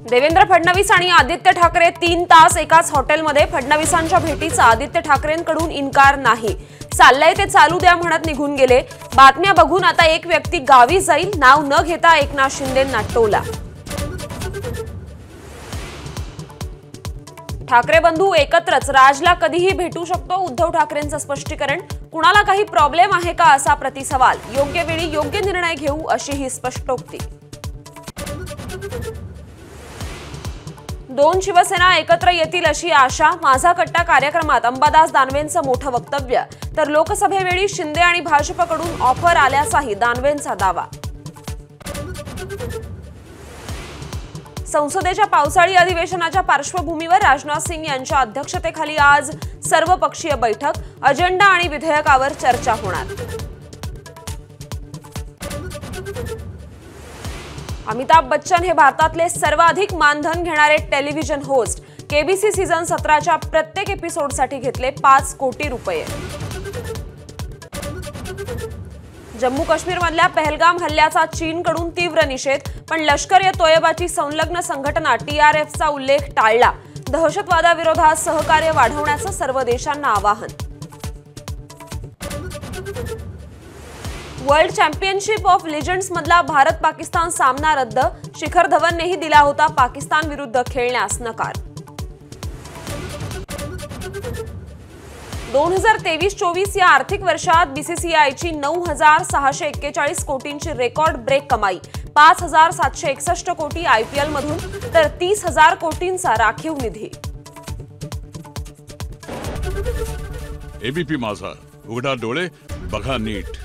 देवेंद्र फडणवीस आणि आदित्य ठाकरे 3 तास एकाच हॉटेलमध्ये. फडणवीसांच्या भेटीचा आदित्य ठाकरेंकडून इन्कार नाही. चाललंय ते चालू द्या म्हणत निघून गेले. बातम्या बघून आता एक व्यक्ती गावी जाईल, नाव न घेता एकनाथ शिंदेंना टोला. ठाकरे बंधू एकत्रच, राजला कधीही भेटू शकतो. उद्धव ठाकरेंचं स्पष्टीकरण. कुणाला काही प्रॉब्लेम आहे का असा प्रतिसवाल. योग्य वेळी योग्य निर्णय घेऊ अशी ही स्पष्टोक्ती. 2 शिवसेना एकत्र येतील अशी आशा. माझा कट्टा कार्यक्रमात अंबादास दानवेंचं मोठं वक्तव्य. तर लोकसभेवेळी शिंदे आणि भाजपकडून ऑफर आल्याचाही दानवेंचा दावा. संसदेच्या पावसाळी अधिवेशनाच्या पार्श्वभूमीवर राजनाथ सिंग यांच्या अध्यक्षतेखाली आज सर्वपक्षीय बैठक. अजेंडा आणि विधेयकावर चर्चा होणार. अमिताभ बच्चन हे भारतातले सर्वाधिक मानधन घेणारे टेलिव्हिजन होस्ट. केबीसी सीझन 17च्या प्रत्येक एपिसोडसाठी घेतले 5 कोटी रुपये. जम्मू काश्मीरमधल्या पहलगाम हल्ल्याचा चीनकडून तीव्र निषेध. पण लष्कर-ए-तोयबाची संलग्न संघटना TRFचा उल्लेख टाळला. दहशतवादाविरोधात सहकार्य वाढवण्याचं सर्व देशांना आवाहन. वर्ल्ड चॅम्पियनशिप ऑफ लिजंड्स मधला भारत-पाकिस्तान सामना रद्द. शिखर धवननेही दिला होता पाकिस्तान विरुद्ध खेळण्यास नकार. 2023-24 या आर्थिक वर्षात BCCIची 9,641 कोटींची रेकॉर्ड ब्रेक कमाई. 5,761 कोटी IPL मधून तर 30,000 कोटींचा राखीव निधी. ABP माझा, उघडा डोळे बघा नीट.